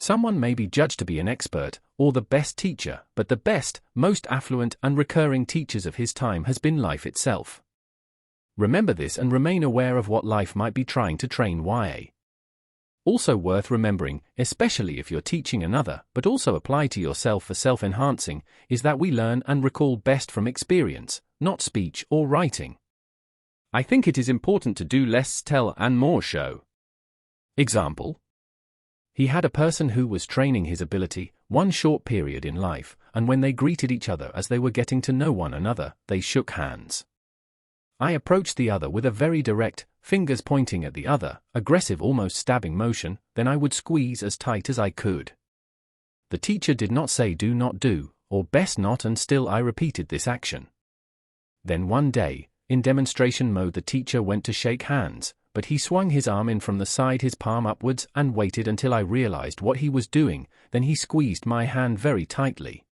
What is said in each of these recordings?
Someone may be judged to be an expert, or the best teacher, but the best, most affluent and recurring teachers of his time has been life itself. Remember this and remain aware of what life might be trying to train YA. Also worth remembering, especially if you're teaching another, but also apply to yourself for self-enhancing, is that we learn and recall best from experience, not speech or writing. I think it is important to do less tell and more show. Example: he had a person who was training his ability, one short period in life, and when they greeted each other as they were getting to know one another, they shook hands. I approached the other with a very direct, fingers pointing at the other, aggressive almost stabbing motion, then I would squeeze as tight as I could. The teacher did not say do not do, or best not, and still I repeated this action. Then one day, in demonstration mode, the teacher went to shake hands, but he swung his arm in from the side, his palm upwards, and waited until I realized what he was doing, then he squeezed my hand very tightly.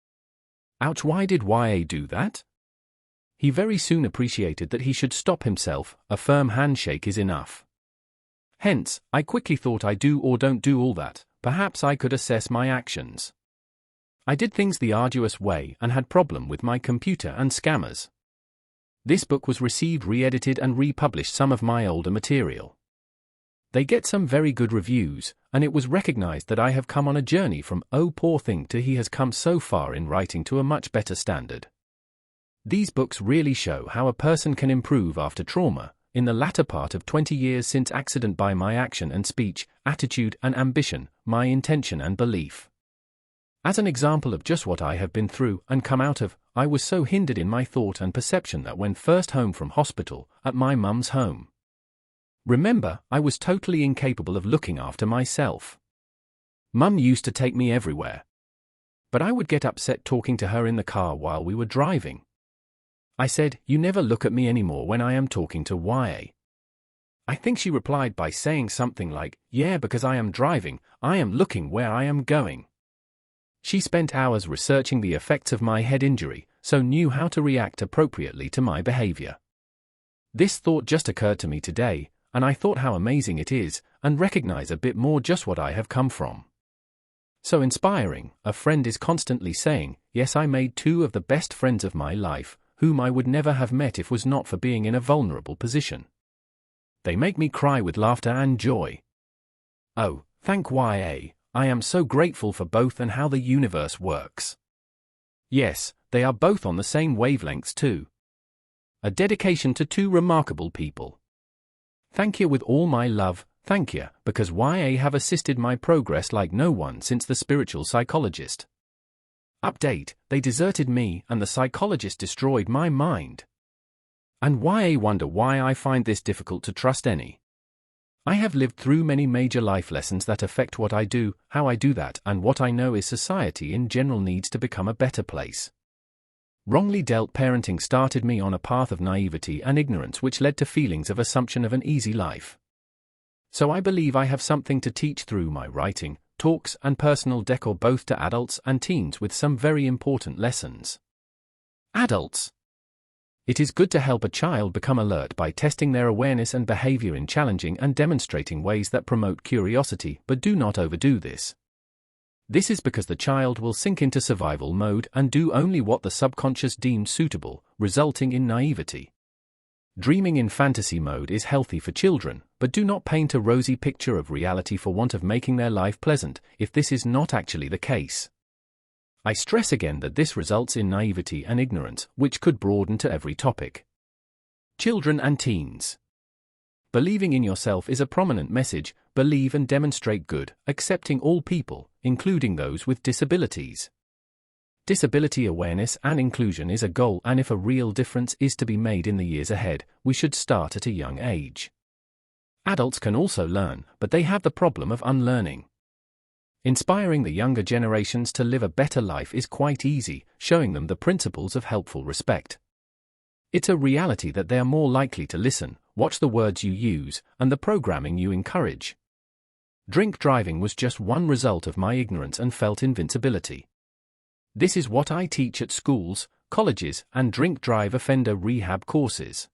Ouch, why did YA do that? He very soon appreciated that he should stop himself, a firm handshake is enough. Hence, I quickly thought I do or don't do all that, perhaps I could assess my actions. I did things the arduous way and had problem with my computer and scammers. This book was received, re-edited and republished some of my older material. They get some very good reviews, and it was recognized that I have come on a journey from oh poor thing to he has come so far in writing to a much better standard. These books really show how a person can improve after trauma, in the latter part of 20 years since accident, by my action and speech, attitude and ambition, my intention and belief. As an example of just what I have been through and come out of, I was so hindered in my thought and perception that when first home from hospital, at my mum's home. Remember, I was totally incapable of looking after myself. Mum used to take me everywhere. But I would get upset talking to her in the car while we were driving. I said, "You never look at me anymore when I am talking to YA." I think she replied by saying something like, "Yeah, because I am driving, I am looking where I am going." She spent hours researching the effects of my head injury, so knew how to react appropriately to my behavior. This thought just occurred to me today, and I thought how amazing it is, and recognize a bit more just what I have come from. So inspiring, a friend is constantly saying, yes, I made two of the best friends of my life, whom I would never have met if was not for being in a vulnerable position. They make me cry with laughter and joy. Oh, thank YA, I am so grateful for both and how the universe works. Yes, they are both on the same wavelengths too. A dedication to two remarkable people. Thank you with all my love, thank you, because YA have assisted my progress like no one since the spiritual psychologist. Update, they deserted me and the psychologist destroyed my mind. And YA wonder why I find this difficult to trust any. I have lived through many major life lessons that affect what I do, how I do that, and what I know is society in general needs to become a better place. Wrongly dealt parenting started me on a path of naivety and ignorance which led to feelings of assumption of an easy life. So I believe I have something to teach through my writing, talks and personal decor both to adults and teens with some very important lessons. Adults. It is good to help a child become alert by testing their awareness and behavior in challenging and demonstrating ways that promote curiosity, but do not overdo this. This is because the child will sink into survival mode and do only what the subconscious deems suitable, resulting in naivety. Dreaming in fantasy mode is healthy for children, but do not paint a rosy picture of reality for want of making their life pleasant, if this is not actually the case. I stress again that this results in naivety and ignorance, which could broaden to every topic. Children and teens. Believing in yourself is a prominent message. Believe and demonstrate good, accepting all people, including those with disabilities. Disability awareness and inclusion is a goal, and if a real difference is to be made in the years ahead, we should start at a young age. Adults can also learn, but they have the problem of unlearning. Inspiring the younger generations to live a better life is quite easy, showing them the principles of helpful respect. It's a reality that they are more likely to listen, watch the words you use, and the programming you encourage. Drink driving was just one result of my ignorance and felt invincibility. This is what I teach at schools, colleges, and drink drive offender rehab courses.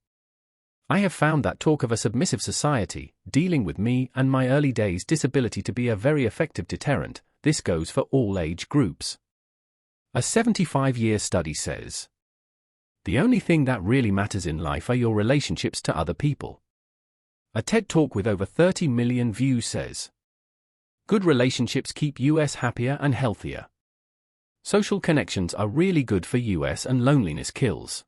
I have found that talk of a submissive society, dealing with me and my early days disability to be a very effective deterrent, this goes for all age groups. A 75-year study says, "The only thing that really matters in life are your relationships to other people." A TED Talk with over 30 million views says, "Good relationships keep us happier and healthier. Social connections are really good for us and loneliness kills."